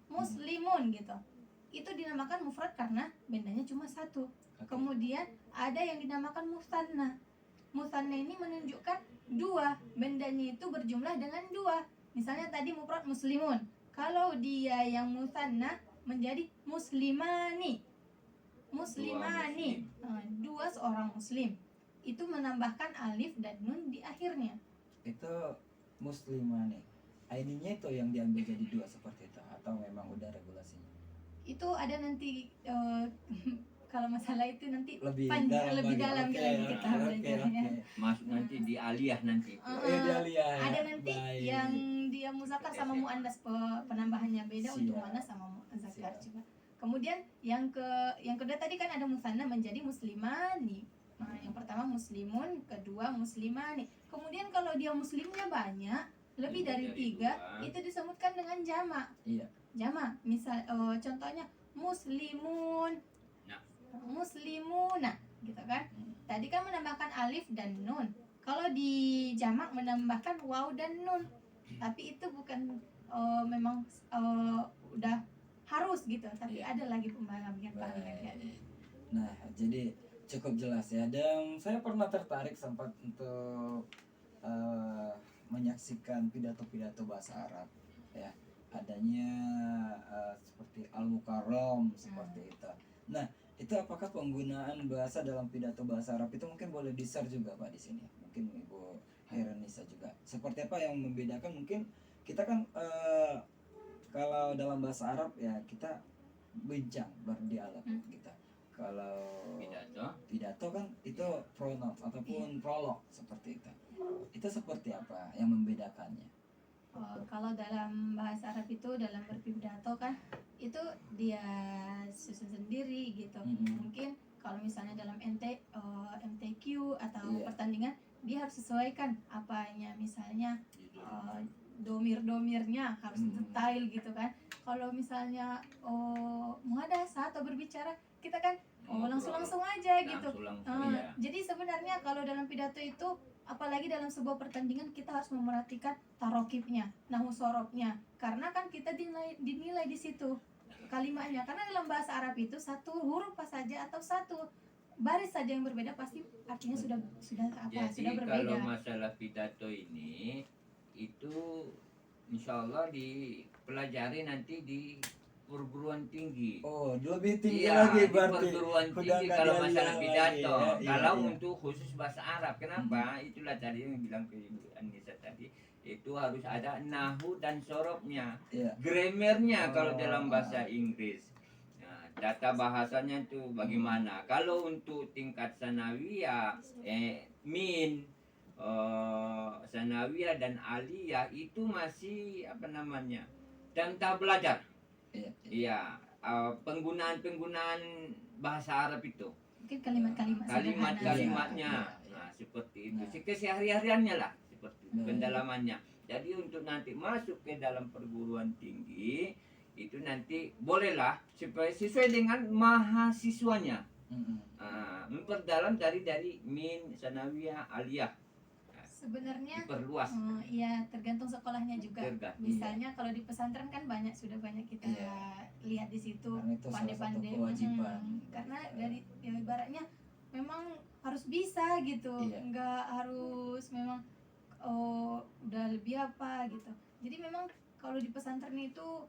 muslimun gitu. Itu dinamakan mufrad karena bendanya cuma satu. Kemudian ada yang dinamakan musanna. Musanna ini menunjukkan dua, bendanya itu berjumlah dengan dua. Misalnya tadi mufrad muslimun, kalau dia yang musanna menjadi muslimani. Muslimani, dua seorang muslim. Itu menambahkan alif dan nun di akhirnya. Itu muslimani, ID-nya itu yang diambil jadi dua seperti itu atau memang udah regulasinya? Itu ada nanti kalau masalah itu nanti lebih lebih dalam lagi kita belajarnya. Masuk nanti di aliyah nanti. Di aliyah. Ada nanti yang dia muzakkar sama muannas penambahannya beda. Untuk muannas sama muzakkar juga. Kemudian yang kedua tadi kan ada musanna menjadi muslimani. Nah, yang pertama muslimun, kedua muslimani. Kemudian kalau dia muslimnya banyak, lebih dari 3, itu disebutkan dengan jamak. Iya. Jamak. Misal contohnya muslimun, muslimuna, gitu kan? Tadi kan menambahkan alif dan nun. Kalau di jamak menambahkan waw dan nun. Tapi itu bukan memang udah harus gitu, tapi ada lagi pembagian. Nah, jadi cukup jelas ya. Dan saya pernah tertarik sempat untuk menyaksikan pidato-pidato bahasa Arab ya. Adanya seperti Al-Mukarram seperti itu. Nah, itu apakah penggunaan bahasa dalam pidato bahasa Arab itu mungkin boleh di-share juga Pak di sini? Mungkin Ibu Hairanisa juga. Seperti apa yang membedakan? Mungkin kita kan kalau dalam bahasa Arab ya kita bincang berdialog gitu. Kalau pidato kan itu pronom ataupun prolog seperti itu. Itu seperti apa yang membedakannya? Kalau dalam bahasa Arab itu dalam berpidato kan itu dia susun sendiri gitu. Mungkin kalau misalnya dalam MTQ atau pertandingan dia harus sesuaikan apanya, misalnya domir-domirnya harus detail gitu kan. Kalau misalnya muhadasa atau berbicara kita kan langsung aja gitu. Jadi sebenarnya kalau dalam pidato itu apalagi dalam sebuah pertandingan kita harus memperhatikan tarokibnya, nahu sorobnya, karena kan kita dinilai di situ kalimatnya. Karena dalam bahasa Arab itu satu huruf pas saja atau satu baris saja yang berbeda pasti artinya sudah berbeda. Kalau masalah pidato ini itu insya Allah dipelajari nanti di perguruan tinggi. Oh, lebih tinggi lagi berarti. Perguruan tinggi kalau masalah pidato. Kalau untuk khusus bahasa Arab, kenapa? Itulah tadi yang bilang ke Ibu Anissa tadi, itu harus ada nahu dan sorobnya, grammarnya kalau dalam bahasa Inggris. Nah, data bahasanya itu bagaimana? Kalau untuk tingkat sanawiyah, sanawiyah dan aliyah itu masih dan tak belajar. Iya, penggunaan bahasa Arab itu. Mungkin kalimat-kalimatnya. Nah, seperti itu. Kesehari-hariannya lah, seperti pendalamannya. Jadi untuk nanti masuk ke dalam perguruan tinggi itu nanti bolehlah supaya sesuai dengan mahasiswanya. Memperdalam dari min, sanawiyah, aliyah. Sebenarnya diperluas. Ya tergantung sekolahnya juga. Misalnya kalau di pesantren kan sudah banyak kita lihat di situ pandai-pandai. Karena dari ibaratnya memang harus bisa gitu, nggak harus memang udah lebih apa gitu. Jadi memang kalau di pesantren itu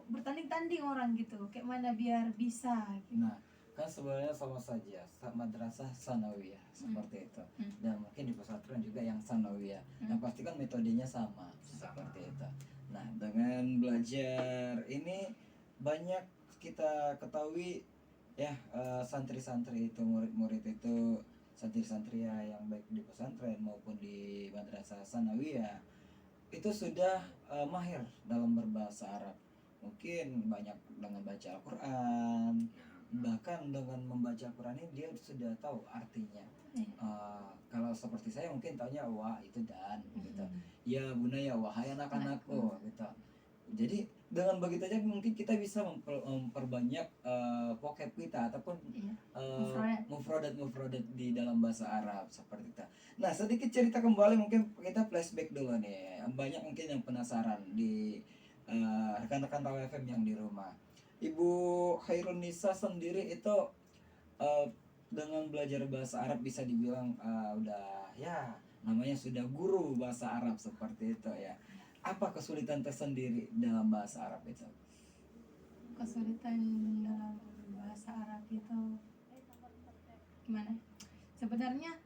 bertanding-tanding orang gitu, kayak mana biar bisa gitu. Nah, kan sebenarnya sama saja madrasah sanawiyah seperti itu, dan mungkin di pesantren juga yang sanawiyah. Yang pasti kan metodenya sama seperti itu. Nah, dengan belajar ini banyak kita ketahui ya, santri-santri itu, murid-murid itu, santri-santri yang baik di pesantren maupun di madrasah sanawiyah itu sudah mahir dalam berbahasa Arab. Mungkin banyak dengan baca Al-Quran, bahkan dengan membaca Al-Quran ini dia sudah tahu artinya. Kalau seperti saya mungkin taunya wah itu dan gitu. Ya bunaya, wahai anak-anakku gitu. Jadi dengan begitu aja mungkin kita bisa memperbanyak vocab kita ataupun mufradat di dalam bahasa Arab seperti itu. Nah, sedikit cerita kembali, mungkin kita flashback dulu nih. Banyak mungkin yang penasaran di rekan-rekan Rawa FM yang di rumah. Ibu Khairunisa sendiri itu dengan belajar bahasa Arab bisa dibilang udah ya namanya sudah guru bahasa Arab seperti itu ya. Apa kesulitan tersendiri dalam bahasa Arab itu? Kesulitan dalam bahasa Arab itu gimana? Sebenarnya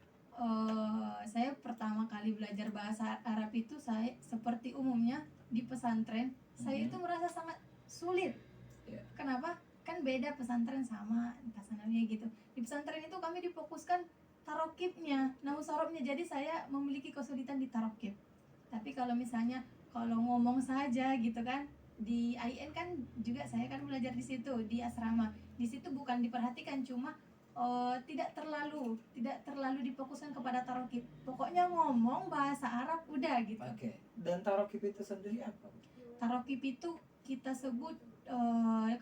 saya pertama kali belajar bahasa Arab itu saya seperti umumnya di pesantren, saya itu merasa sangat sulit. Yeah. Kenapa? Kan beda pesantren sama sanawiyah gitu. Di pesantren itu kami difokuskan tarokibnya, nahwu sorobnya. Jadi saya memiliki kesulitan di tarokib. Tapi kalau misalnya kalau ngomong saja gitu kan, di IN kan juga saya kan belajar di situ di asrama. Di situ bukan diperhatikan, cuma tidak terlalu difokuskan kepada tarokib. Pokoknya ngomong bahasa Arab udah gitu. Oke. Dan tarokib itu sendiri apa? Tarokib itu kita sebut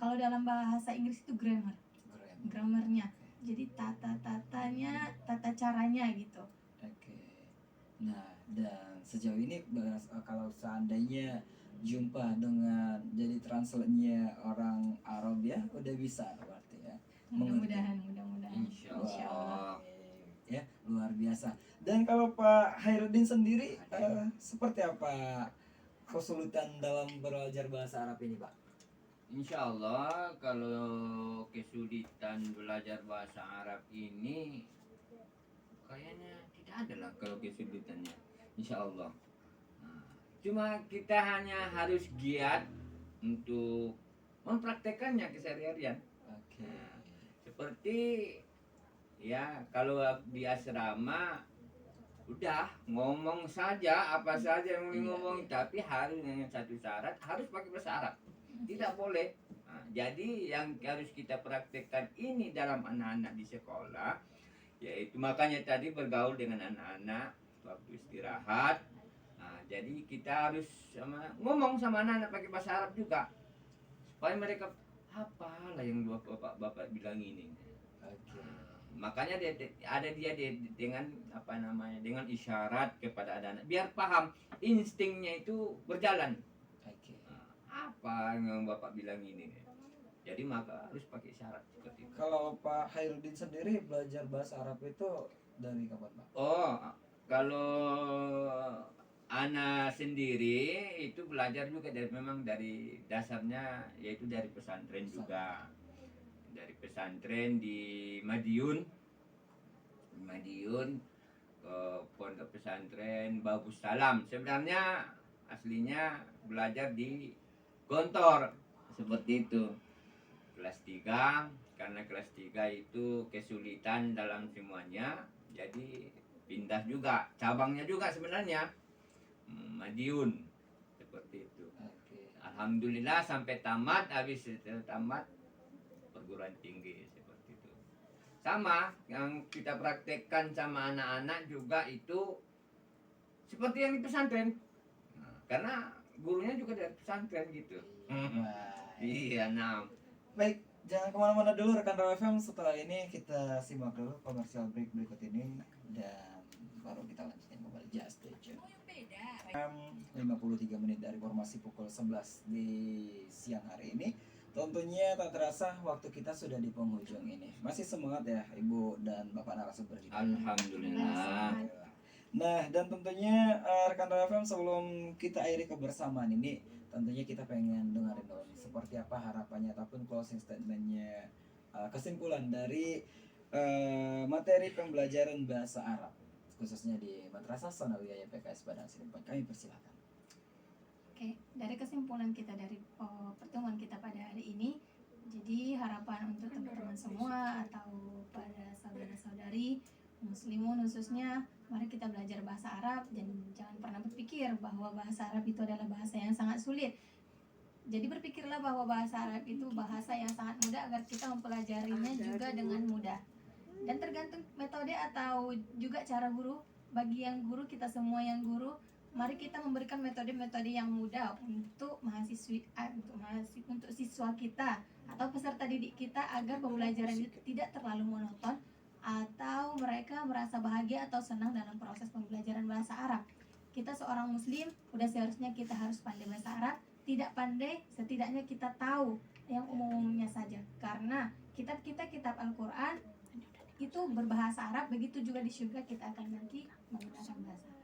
kalau dalam bahasa Inggris itu grammarnya. Jadi tata-tatanya, tata caranya gitu. Oke. Nah, dan sejauh ini kalau seandainya jumpa dengan jadi translate-nya orang Arab ya udah bisa berarti ya. Mudah-mudahan. Insya Allah. Ya, luar biasa. Dan kalau Pak Khairuddin sendiri seperti apa kesulitan dalam belajar bahasa Arab ini, Pak? Insya Allah kalau kesulitan belajar bahasa Arab ini kayaknya tidak ada lah kalau kesulitannya. Insya Allah. Nah, cuma kita hanya harus giat untuk mempraktekannya keseharian. Oke. Seperti ya kalau di asrama udah ngomong saja apa saja yang mau ngomong, tapi harus dengan satu syarat harus pakai bahasa Arab, tidak boleh. Nah, jadi yang harus kita praktekkan ini dalam anak-anak di sekolah, yaitu makanya tadi bergaul dengan anak-anak waktu istirahat. Nah, jadi kita harus ngomong sama anak-anak pakai bahasa Arab juga supaya mereka apalah yang bapak bilang ini. Oke. Makanya ada dia dengan apa namanya, dengan isyarat kepada anak-anak biar paham, instingnya itu berjalan. Oke. Apa yang bapak bilang ini, jadi maka harus pakai isyarat seperti itu. Kalau Pak Khairuddin sendiri belajar bahasa Arab itu dari kapan, Pak? Oh, kalau anak sendiri itu belajar juga memang dari dasarnya, yaitu dari pesantren juga. Dari pesantren di Madiun ke pondok pesantren Bagus Salam. Sebenarnya aslinya belajar di Gontor seperti itu. Kelas 3, karena kelas 3 itu kesulitan dalam semuanya, jadi pindah juga, cabangnya juga sebenarnya Madiun seperti itu. Alhamdulillah sampai tamat, habis tamat perguruan tinggi seperti itu. Sama yang kita praktekkan sama anak-anak juga itu seperti yang di pesantren. Nah, karena gurunya juga dari pesantren gitu. Iya, nah. Baik, jangan kemana-mana dulu rekan Rawa FM. Setelah ini kita simak dulu komersial break berikut ini dan baru kita lanjutkan kembali. Just stay tune. 53 menit dari formasi pukul 11 di siang hari ini. Tentunya tak terasa waktu kita sudah di penghujung ini. Masih semangat ya Ibu dan Bapak narasumber kita. Alhamdulillah. Nah, dan tentunya rekan Rawa FM sebelum kita akhiri kebersamaan ini, tentunya kita pengen dengerin dulu nih seperti apa harapannya ataupun closing statementnya, kesimpulan dari materi pembelajaran bahasa Arab khususnya di Madrasah Tsanawiyah PKS Padang Sidempuan. Kami persilakan. Oke, dari kesimpulan kita dari pertemuan kita pada hari ini, jadi harapan untuk teman-teman semua atau pada saudara-saudari muslimun khususnya, mari kita belajar bahasa Arab dan jangan pernah berpikir bahwa bahasa Arab itu adalah bahasa yang sangat sulit. Jadi berpikirlah bahwa bahasa Arab itu bahasa yang sangat mudah agar kita mempelajarinya juga dengan mudah. Dan tergantung metode atau juga cara guru. Bagi yang guru, kita semua yang guru, mari kita memberikan metode-metode yang mudah untuk untuk siswa kita atau peserta didik kita agar pembelajaran itu tidak terlalu monoton atau mereka merasa bahagia atau senang dalam proses pembelajaran bahasa Arab. Kita seorang muslim, udah seharusnya kita harus pandai bahasa Arab, tidak pandai, setidaknya kita tahu yang umumnya saja. Karena kitab Al-Quran itu berbahasa Arab, begitu juga di surga kita akan nanti menggunakan bahasa Arab.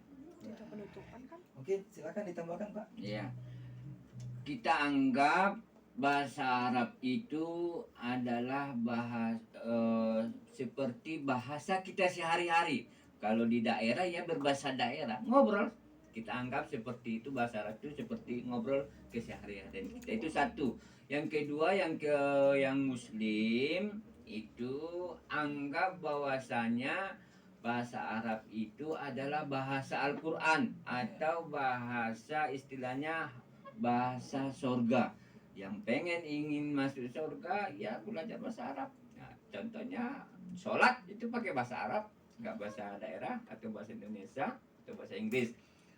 Penutupan kan? Mungkin silakan ditambahkan Pak. Iya. Kita anggap bahasa Arab itu adalah seperti bahasa kita sehari-hari. Kalau di daerah ya berbahasa daerah, ngobrol. Kita anggap seperti itu, bahasa Arab itu seperti ngobrol keseharian kita. Itu satu. Yang kedua, yang Muslim itu anggap bahwasanya bahasa Arab itu adalah bahasa Al-Quran atau bahasa istilahnya bahasa surga. Yang ingin masuk surga ya belajar bahasa Arab. Nah, contohnya sholat itu pakai bahasa Arab, nggak bahasa daerah atau bahasa Indonesia atau bahasa Inggris.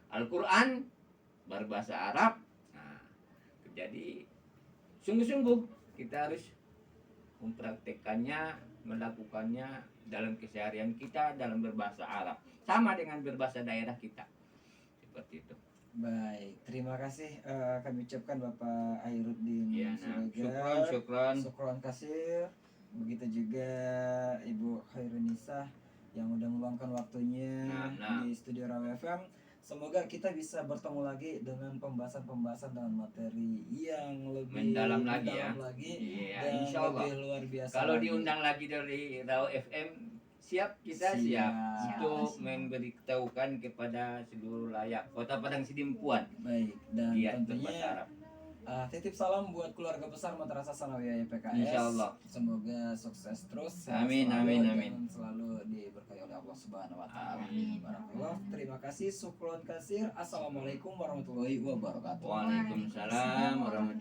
Al-Quran berbahasa Arab. Nah, jadi sungguh-sungguh kita harus mempraktekannya, melakukannya dalam keseharian kita dalam berbahasa Arab, sama dengan berbahasa daerah kita, seperti itu. Baik, terima kasih kami ucapkan Bapak Khairuddin Ya, Siregar. syukron kasir. Begitu juga Ibu Khairunisa yang udah meluangkan waktunya di studio Rawa FM. Semoga kita bisa bertemu lagi dengan pembahasan dengan materi yang lebih mendalam lagi iya, dan insya Allah. Lebih luar biasa. Kalau diundang lagi dari Rawa FM, siap untuk memberitahukan kepada seluruh layak Kota Padang Sidimpuan. Baik, dan tentunya titip salam buat keluarga besar Madrasah Sanawiyah PKS. Insyaallah. Semoga sukses terus. Amin. Dan selalu diberkahi oleh Allah Subhanahu wa taala. Amin. Barakallah. Terima kasih. Syukron kasir. Assalamualaikum warahmatullahi wabarakatuh. Waalaikumsalam warahmatullahi